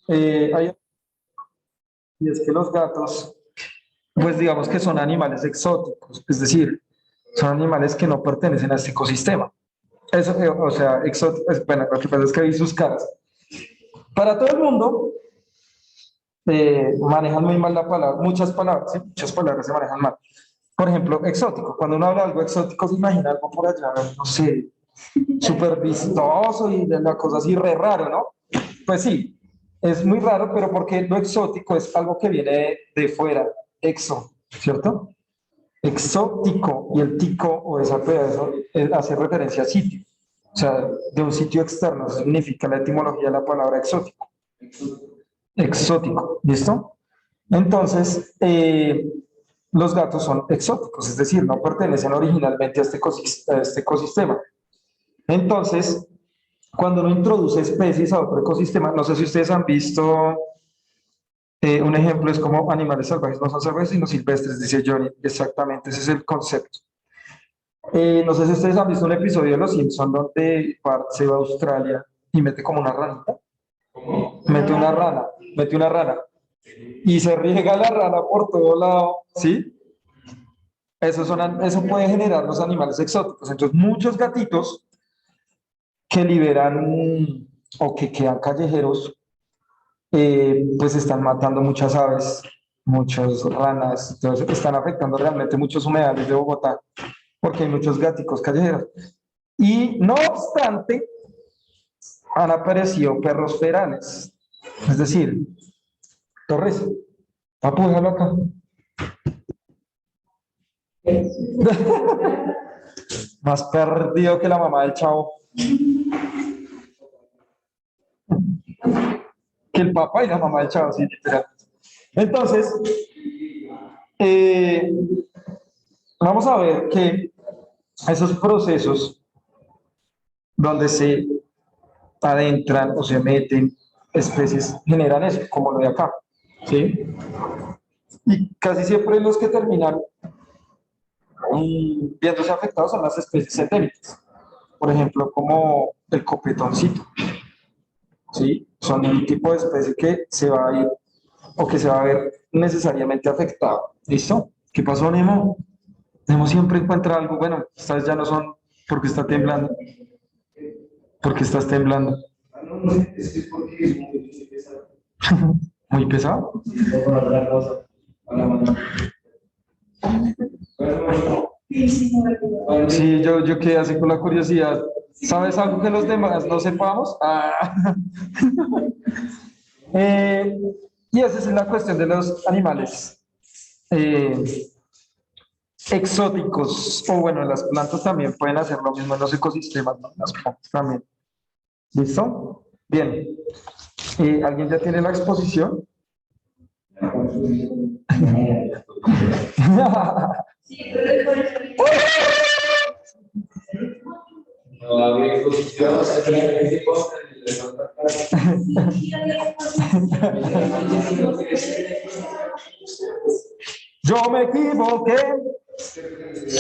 Hay, y es que los gatos, pues digamos que son animales exóticos, es decir, son animales que no pertenecen a este ecosistema. Eso, o sea, exótico, bueno, lo que pasa es que vi sus caras. Para todo el mundo, manejan muy mal la palabra, ¿sí? Muchas palabras se manejan mal. Por ejemplo, exótico. Cuando uno habla de algo exótico, se imagina algo por allá, no sé, súper vistoso y de la cosa así re raro, ¿no? Pues sí, es muy raro, pero porque lo exótico es algo que viene de fuera, exo, ¿cierto? Exótico, y el tico o esa pedazo hace referencia a sitio, o sea, de un sitio externo, eso significa la etimología de la palabra exótico. Exótico, ¿listo? Entonces, los gatos son exóticos, es decir, no pertenecen originalmente a este ecosistema. Entonces, cuando uno introduce especies a otro ecosistema, no sé si ustedes han visto, un ejemplo es como animales salvajes no son salvajes, sino silvestres, dice Johnny, exactamente, ese es el concepto. No sé si ustedes han visto un episodio de Los Simpson donde Bart se va a Australia y mete como una ranita, mete una rana, y se riega la rana por todo lado, ¿sí? Eso puede generar los animales exóticos. Entonces, muchos gatitos que liberan o que quedan callejeros, pues están matando muchas aves, muchas ranas, entonces están afectando realmente muchos humedales de Bogotá, porque hay muchos gaticos callejeros. Y no obstante, han aparecido perros ferales, es decir, Torres, papu, déjalo acá. Más perdido que la mamá del chavo. Que el papá y la mamá del chavo, sí, literal. Entonces, eh, vamos a ver que esos procesos donde se adentran o se meten especies generan eso, como lo de acá, ¿sí? Y casi siempre los que terminan viéndose afectados son las especies endémicas, por ejemplo, como el copetoncito, ¿sí? Son un tipo de especie que se va a ir o que se va a ver necesariamente afectado. ¿Listo? ¿Qué pasó, Nemo? Nemo siempre encuentra algo. Bueno, estas ya no son porque está temblando. Porque estás temblando. Muy pesado. Sí, yo quedé así con la curiosidad. ¿Sabes algo que los demás no sepamos? Ah. Eh, y esa es la cuestión de los animales eh, exóticos, o bueno, las plantas también pueden hacer lo mismo en los ecosistemas, ¿no? Las plantas también. ¿Listo? Bien. ¿Alguien ya tiene la exposición? Yo me equivoqué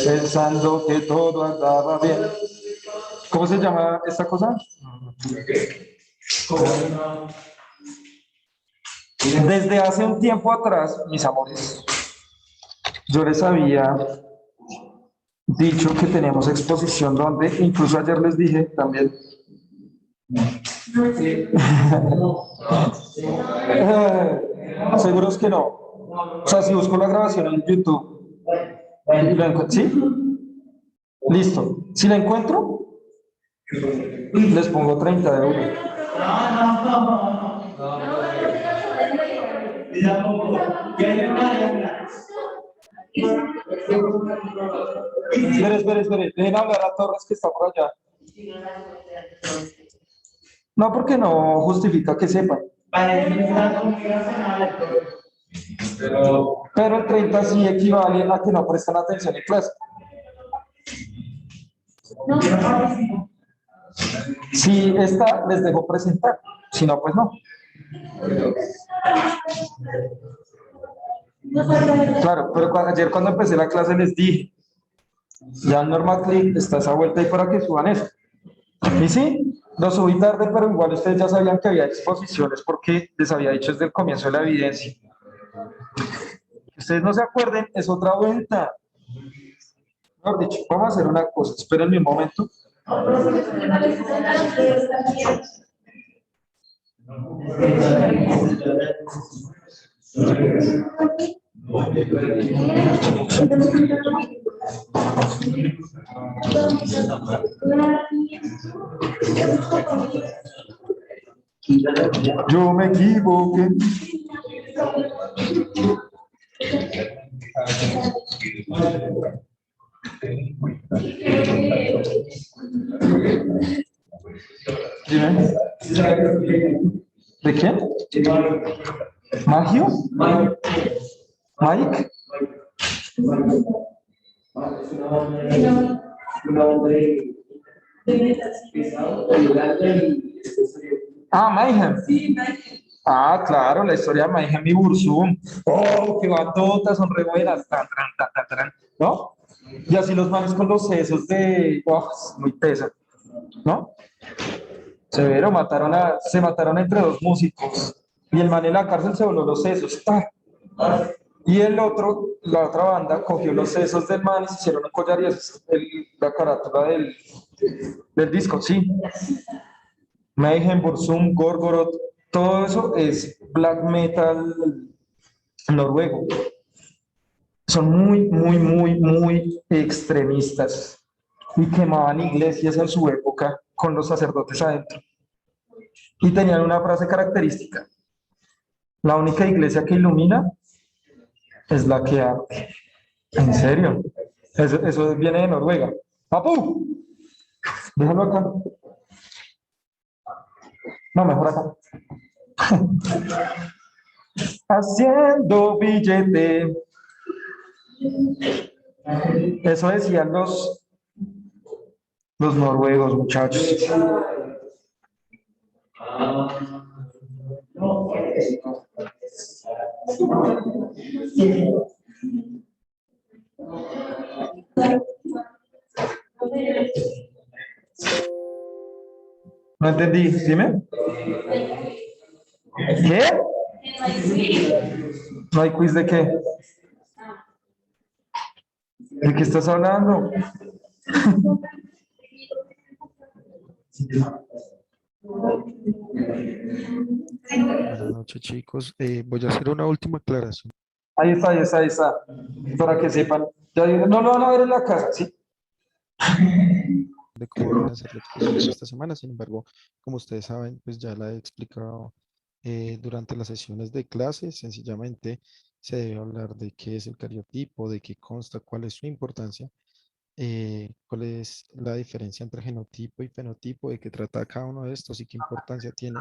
pensando que todo andaba bien. ¿Cómo se llama esta cosa? Desde hace un tiempo atrás, mis amores, yo les había dicho que tenemos exposición donde, incluso ayer les dije también. Seguros que no. O sea, si busco la grabación en YouTube, ¿sí? Listo. Si la encuentro, les pongo 30 de uno. Espere. Dejen hablar a Torres que está por allá. No, porque no justifica que sepan. Pero el 30 sí equivale a que no prestan atención en clase. Si esta les dejo presentar, si no, pues no. Claro, pero ayer cuando empecé la clase les dije, ya en Normal Click está esa vuelta ahí para que suban eso. ¿Y sí? Lo subí tarde, pero igual ustedes ya sabían que había exposiciones porque les había dicho desde el comienzo de la evidencia. Que ustedes no se acuerden, es otra vuelta. Mejor dicho, vamos a hacer una cosa, espérenme un momento. Yo me equivoqué. Dime. ¿De quién? ¿Magio? ¿Mike? Ah, Mayhem. Ah, claro, la historia de Mayhem y Burzum. Oh, qué batotas, son re buenas. Tan, tan, tan, tan, tan, ¿no? Y así los manes con los sesos de. Oh, es muy tesa, ¿no? Severo, se mataron entre dos músicos. Y el man en la cárcel se voló los sesos. ¡Ah! Y el otro, la otra banda, cogió los sesos del man y se hicieron un collar y esa es la carátula del disco, sí. Mayhem, Burzum, Gorgoroth, todo eso es black metal noruego. Son muy, muy, muy, muy extremistas y quemaban iglesias en su época con los sacerdotes adentro. Y tenían una frase característica: la única iglesia que ilumina es la que arde. ¿En serio? Eso viene de Noruega. ¡Papu! Déjalo acá. No, mejor acá. Haciendo billete. Eso decían los noruegos, muchachos. No entendí, dime. ¿Qué? ¿No hay quiz de qué? ¿De qué estás hablando? Buenas noches, chicos. Voy a hacer una última aclaración Ahí está, ahí está, ahí está. Para que sepan. No lo van a ver en la casa, ¿sí? de cómo van a ser la exposición de esta semana. Sin embargo, como ustedes saben, pues ya la he explicado durante las sesiones de clase. Sencillamente se debe hablar de qué es el cariotipo, de qué consta, cuál es su importancia, cuál es la diferencia entre genotipo y fenotipo, de qué trata cada uno de estos y qué importancia tiene,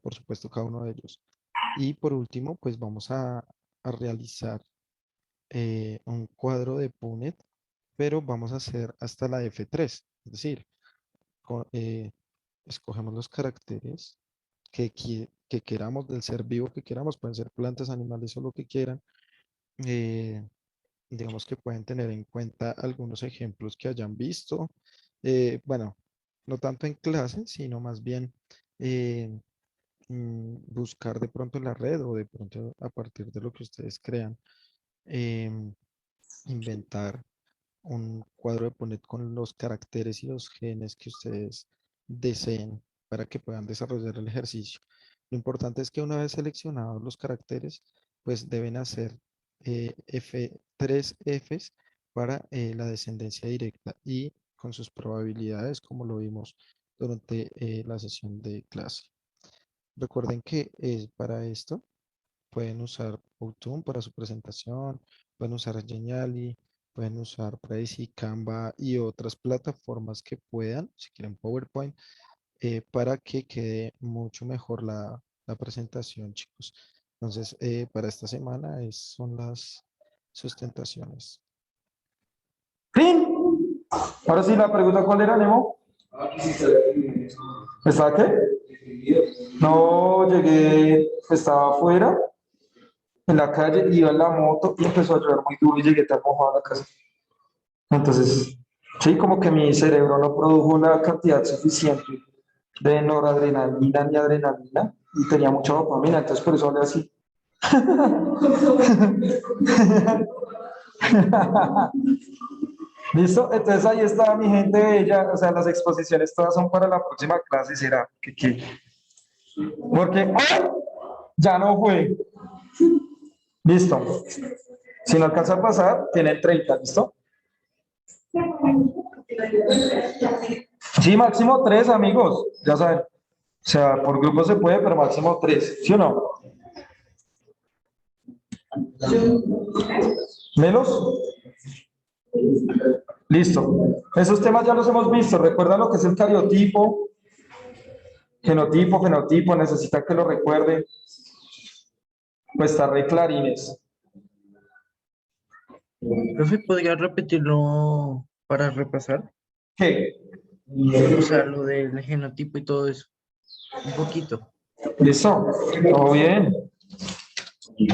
por supuesto, cada uno de ellos. Y por último, pues vamos a realizar un cuadro de Punnett, pero vamos a hacer hasta la F3, es decir, escogemos los caracteres que queramos del ser vivo que queramos, pueden ser plantas, animales o lo que quieran. eh, digamos que pueden tener en cuenta algunos ejemplos que hayan visto, bueno, no tanto en clase, sino más bien eh, buscar de pronto en la red o de pronto a partir de lo que ustedes crean, em, inventar un cuadro de Punnett con los caracteres y los genes que ustedes deseen para que puedan desarrollar el ejercicio. Lo importante es que una vez seleccionados los caracteres, pues deben hacer tres Fs para la descendencia directa y con sus probabilidades, como lo vimos durante la sesión de clase. Recuerden que para esto pueden usar Powtoon para su presentación, pueden usar Geniali, pueden usar Prezi, Canva y otras plataformas que puedan, si quieren PowerPoint, para que quede mucho mejor la presentación, chicos. Entonces, para esta semana son las sustentaciones. ¡Fin! Ahora sí, la pregunta, ¿cuál era, Nemo? ¿Estaba qué? No, llegué, estaba afuera, en la calle, iba en la moto y empezó a llover muy duro y llegué tan mojado a la casa. Entonces, sí, como que mi cerebro no produjo la cantidad suficiente de noradrenalina ni adrenalina y tenía mucha dopamina, entonces por eso hablé así. ¿Listo? Entonces ahí está mi gente bella, o sea, las exposiciones todas son para la próxima clase, será porque ¡ay! Ya no fue. Listo. Si no alcanza a pasar, tienen 30, ¿listo? Sí, máximo 3, amigos, ya saben. O sea, por grupo se puede, pero máximo 3, ¿sí o no? ¿Melos? Listo. Esos temas ya los hemos visto. ¿Recuerdan lo que es el cariotipo? Genotipo, fenotipo, necesita que lo recuerde. Pues está re clarines. Profe, ¿podría repetirlo para repasar? ¿Qué? O sea, lo del genotipo y todo eso. Un poquito. ¿Listo? Todo bien. Y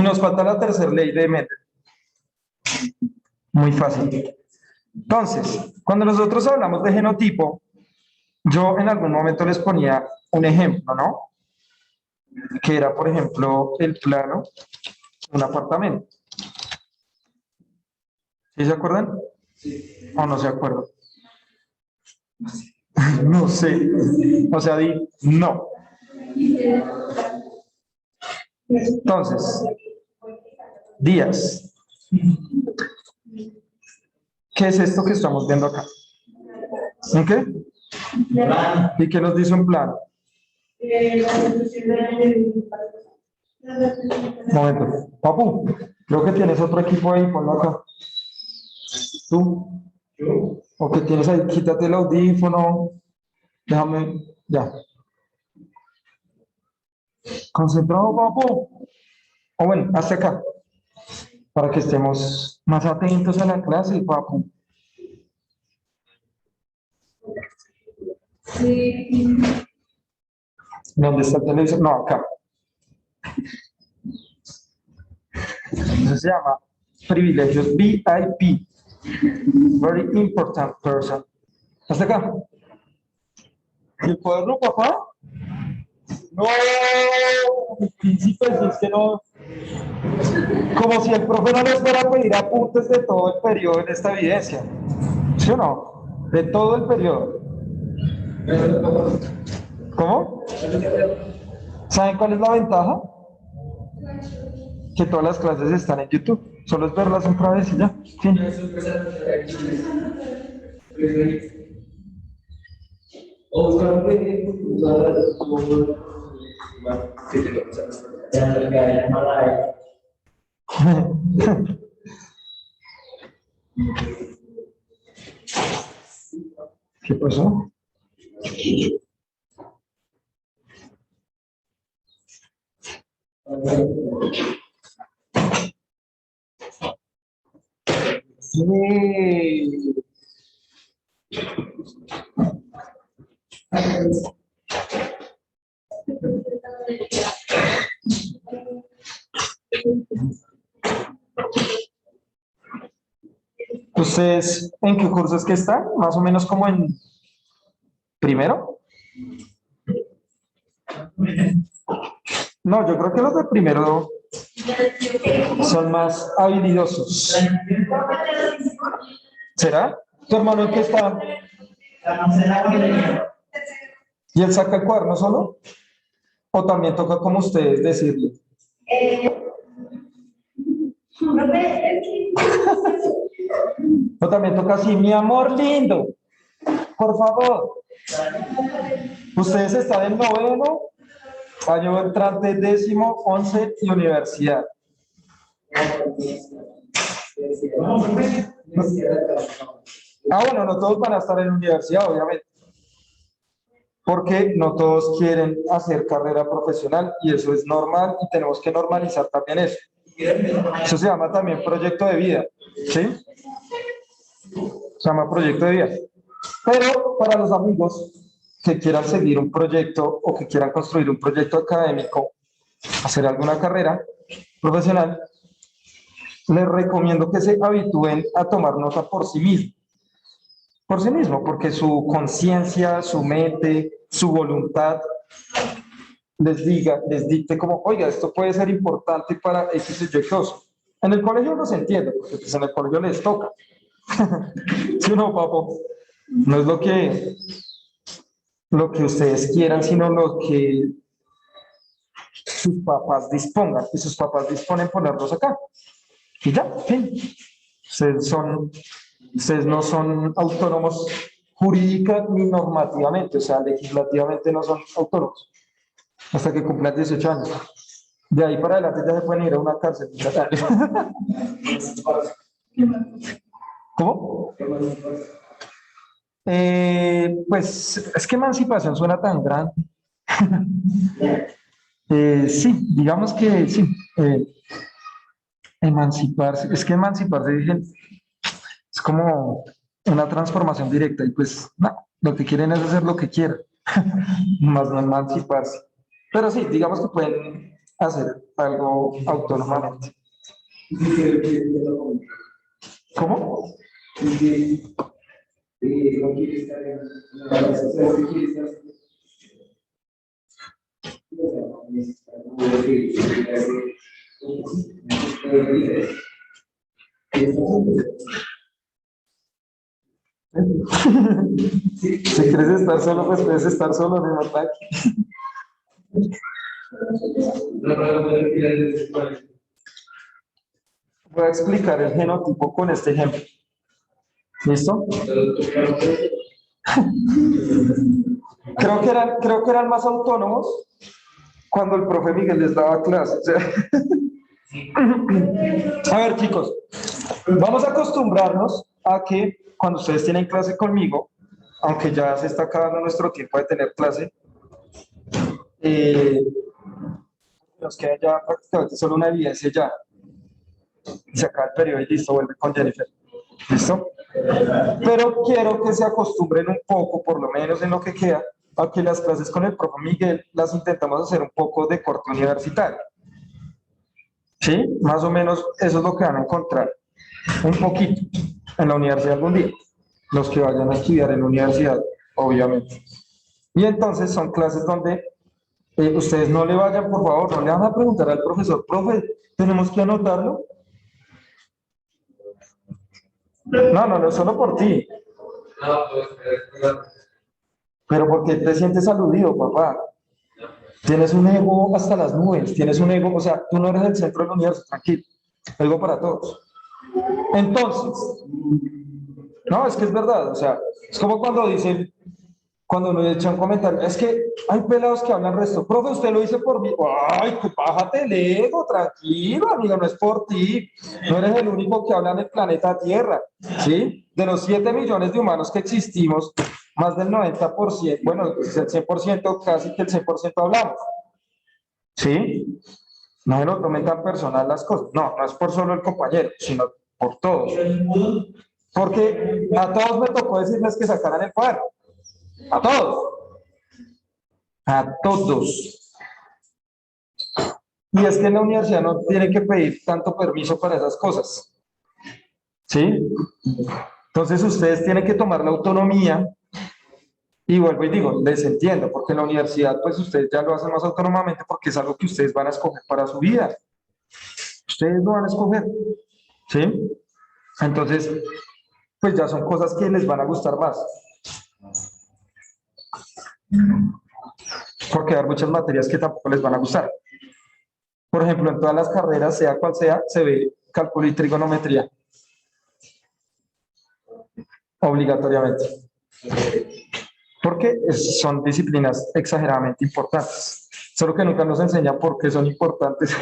nos falta la tercera ley de Mendel. Muy fácil. Entonces, cuando nosotros hablamos de genotipo, yo en algún momento les ponía un ejemplo, ¿no? Que era, por ejemplo, el plano de un apartamento. ¿Sí se acuerdan? ¿O no se acuerdan? No sé. O sea, di no. Entonces, días. ¿Qué es esto que estamos viendo acá? ¿En qué? ¿Y qué nos dice un plano? Momento. Papu, creo que tienes otro equipo ahí, ponlo acá. ¿Tú? ¿O que tienes ahí? Quítate el audífono. Déjame, ya. Concentrado, papu. O bueno, hasta acá. Para que estemos más atentos a la clase, papu. ¿Dónde está el televisor? No, acá. Eso se llama privilegios VIP. Very important person. ¿Hasta acá? ¿Y el cuaderno, papá? No, mi príncipe, si es que no. Como si el profe no les fuera a pedir apuntes de todo el periodo en esta evidencia. ¿Sí o no? De todo el periodo. ¿Cómo? ¿Saben cuál es la ventaja? Que todas las clases están en YouTube. Solo es verlas otra vez y ya. Fin. ¿Qué pasó? Sí. ¿Ustedes en qué curso es que están? Más o menos como en primero. No, yo creo que los de primero son más habilidosos. ¿Será? ¿Tu hermano en qué está? ¿Y él saca el cuaderno solo? ¿O también toca como ustedes decirle? ¿O también toca así, mi amor lindo? Por favor. Ustedes están en noveno, año entrante, 10º, 11 y universidad. Ah, bueno, no todos van a estar en la universidad, obviamente. Porque no todos quieren hacer carrera profesional y eso es normal y tenemos que normalizar también eso. Eso se llama también proyecto de vida, ¿sí? Se llama proyecto de vida. Pero para los amigos que quieran seguir un proyecto o que quieran construir un proyecto académico, hacer alguna carrera profesional, les recomiendo que se habitúen a tomar nota por sí mismos. por sí mismo, porque su conciencia, su mente, su voluntad les dicte como, oiga, esto puede ser importante para X y Y cosa. En el colegio no se entiende, porque pues en el colegio les toca. ¿Sí o no, papo? No es lo que ustedes quieran, sino lo que sus papás dispongan. Y sus papás disponen ponerlos acá. Y ya, fin. Ustedes no son autónomos jurídica ni normativamente, o sea, legislativamente no son autónomos hasta que cumplan 18 años. De ahí para adelante ya se pueden ir a una cárcel. ¿Cómo? Pues es que emancipación suena tan grande. Sí, digamos que sí. Emanciparse, es que emanciparse es como una transformación directa y pues no, lo que quieren es hacer lo que quieran, más no emanciparse. Pero sí, digamos que pueden hacer algo autónomamente. ¿Cómo? Si quieres estar solo, pues puedes estar solo, no ataque. Voy a explicar el genotipo con este ejemplo. ¿Listo? Creo que eran más autónomos cuando el profe Miguel les daba clases. A ver, chicos, vamos a acostumbrarnos a que cuando ustedes tienen clase conmigo, aunque ya se está acabando nuestro tiempo de tener clase, nos queda ya prácticamente solo una evidencia ya. Se acaba el periodo y listo, vuelve con Jennifer. ¿Listo? Pero quiero que se acostumbren un poco, por lo menos en lo que queda, a que las clases con el profe Miguel las intentamos hacer un poco de corte universitario. ¿Sí? Más o menos eso es lo que van a encontrar un poquito en la universidad algún día. Los que vayan a estudiar en la universidad, obviamente. Y entonces son clases donde ustedes no le vayan, por favor, no le van a preguntar al profesor, profe, ¿tenemos que anotarlo? No, solo por ti. Pero porque te sientes aludido, papá. Tienes un ego hasta las nubes, tienes un ego, o sea, tú no eres el centro del universo, tranquilo. Ego para todos. Entonces, no, es que es verdad, o sea, es como cuando dicen, cuando nos echan un comentario, es que hay pelados que hablan resto, profe, usted lo dice por mí, ay, tú bájate el ego, tranquilo, amigo, no es por ti, no eres el único que habla en el planeta Tierra, ¿sí? De los 7 millones de humanos que existimos, más del 90%, bueno, el 100%, casi que el 100% hablamos, ¿sí? No se lo tomen tan personal las cosas, no es por solo el compañero, sino por todos, porque a todos me tocó decirles que sacaran el cuadro. A todos. A todos. Y es que en la universidad no tiene que pedir tanto permiso para esas cosas. ¿Sí? Entonces ustedes tienen que tomar la autonomía. Y vuelvo y digo, les entiendo, porque en la universidad pues ustedes ya lo hacen más autónomamente porque es algo que ustedes van a escoger para su vida. Ustedes lo van a escoger. ¿Sí? Entonces, pues ya son cosas que les van a gustar más. Porque hay muchas materias que tampoco les van a gustar. Por ejemplo, en todas las carreras, sea cual sea, se ve cálculo y trigonometría. Obligatoriamente. Porque son disciplinas exageradamente importantes. Solo que nunca nos enseñan por qué son importantes.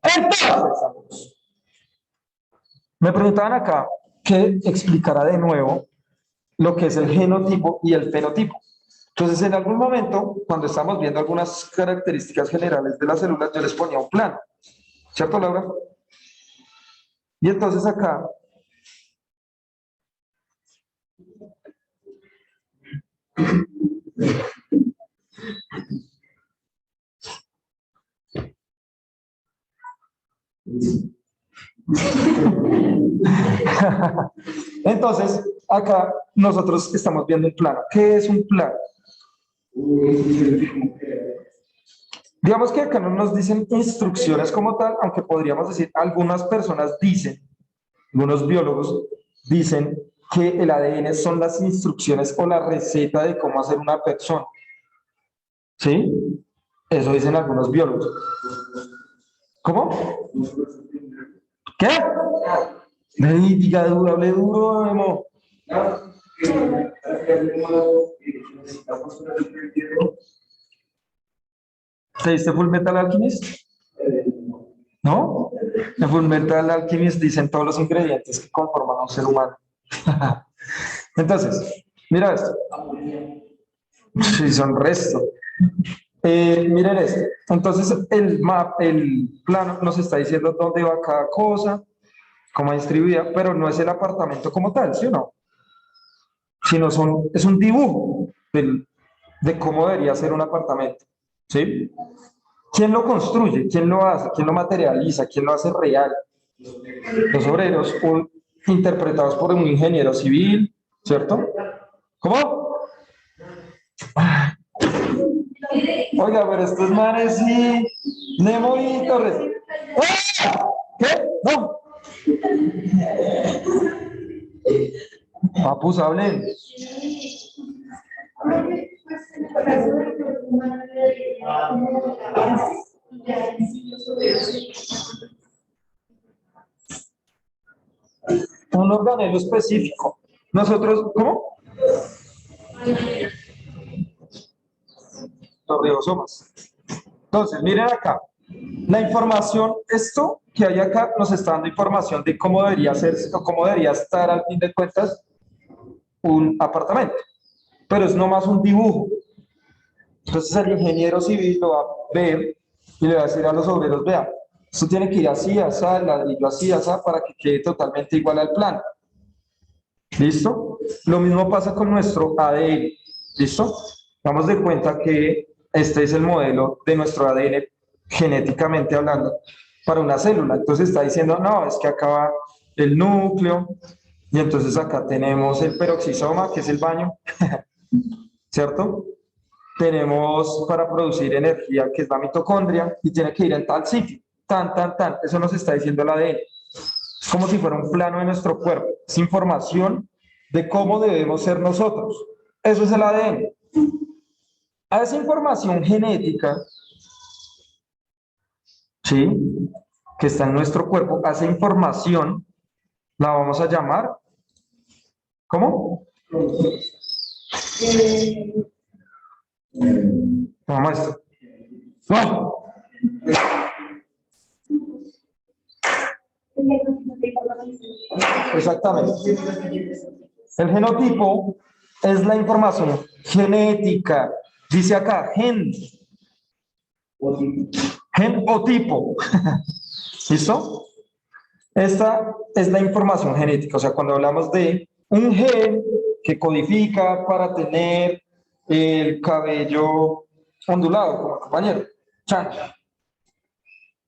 Entonces, me preguntaban acá que explicara de nuevo lo que es el genotipo y el fenotipo. Entonces, en algún momento, cuando estamos viendo algunas características generales de las células, yo les ponía un plano. ¿Cierto, Laura? Y entonces acá Entonces, acá nosotros estamos viendo un plano. ¿Qué es un plano? Digamos que acá no nos dicen instrucciones como tal, aunque podríamos decir, algunas personas dicen, algunos biólogos dicen que el ADN son las instrucciones o la receta de cómo hacer una persona. ¿Sí? Eso dicen algunos biólogos. ¿Cómo? ¿Qué? Diga duro, hable duro, Memo. ¿Te diste Full Metal Alchemist? ¿No? En Full Metal Alchemist dicen todos los ingredientes que conforman a un ser humano. Entonces, mira esto. Sí, son resto. Miren esto. Entonces, el plano nos está diciendo dónde va cada cosa, cómo distribuida, pero no es el apartamento como tal, ¿sí o no? Sino es un dibujo de cómo debería ser un apartamento, ¿sí? ¿Quién lo construye? ¿Quién lo hace? ¿Quién lo materializa? ¿Quién lo hace real? Los obreros, interpretados por un ingeniero civil, ¿cierto? ¿Cómo? Oiga, pero estos manes sí. Nemo y Torres. ¡Ah! ¿Qué? No. Papus, hablen. Un organelo específico. Nosotros, ¿cómo? Los ribosomas. Entonces, miren acá. La información, esto que hay acá nos está dando información de cómo debería ser o cómo debería estar al fin de cuentas un apartamento. Pero es nomás un dibujo. Entonces el ingeniero civil lo va a ver y le va a decir a los obreros, vean, esto tiene que ir así, así, el ladrillo así, así, para que quede totalmente igual al plan. ¿Listo? Lo mismo pasa con nuestro ADN. ¿Listo? Damos de cuenta que este es el modelo de nuestro ADN genéticamente hablando para una célula. Entonces está diciendo, no, es que acá va el núcleo y entonces acá tenemos el peroxisoma, que es el baño, ¿cierto? Tenemos para producir energía, que es la mitocondria, y tiene que ir en tal sitio, tan, tan, tan. Eso nos está diciendo el ADN. Es como si fuera un plano de nuestro cuerpo. Es información de cómo debemos ser nosotros. Eso es el ADN. A esa información genética, ¿sí?, que está en nuestro cuerpo, a esa información la vamos a llamar, ¿cómo? Vamos a esto. ¡No! Exactamente. El genotipo es la información genética. Dice acá, gen o tipo. ¿Listo? Esta es la información genética. O sea, cuando hablamos de un gen que codifica para tener el cabello ondulado, como el compañero Chan.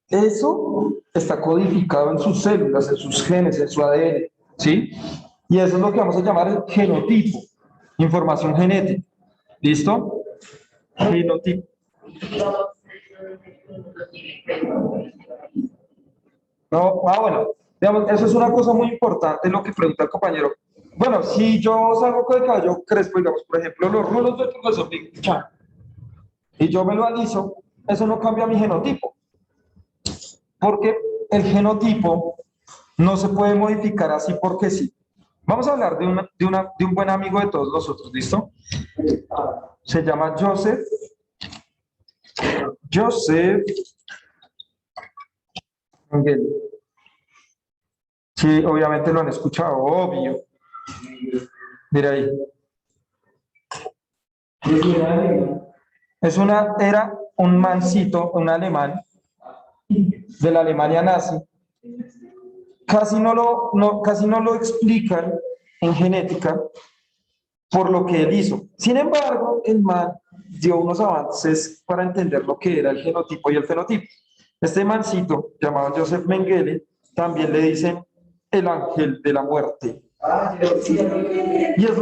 Eso está codificado en sus células, en sus genes, en su ADN, ¿sí? Y eso es lo que vamos a llamar el genotipo, información genética. ¿Listo? Genotipo. No, bueno, digamos, eso es una cosa muy importante lo que pregunta el compañero. Bueno, si yo salgo con el cabello crespo, digamos, por ejemplo, los rulos del profesor Big Chan, y yo me lo aliso, eso no cambia mi genotipo. Porque el genotipo no se puede modificar así porque sí. Vamos a hablar de un buen amigo de todos nosotros, ¿listo? Se llama Joseph Mengele. Sí, obviamente lo han escuchado, obvio. Mira ahí. Era un mancito, un alemán, de la Alemania nazi. Casi no lo explican en genética por lo que él hizo. Sin embargo, el man dio unos avances para entender lo que era el genotipo y el fenotipo. Este mancito, llamado Joseph Mengele, también le dicen el ángel de la muerte Y es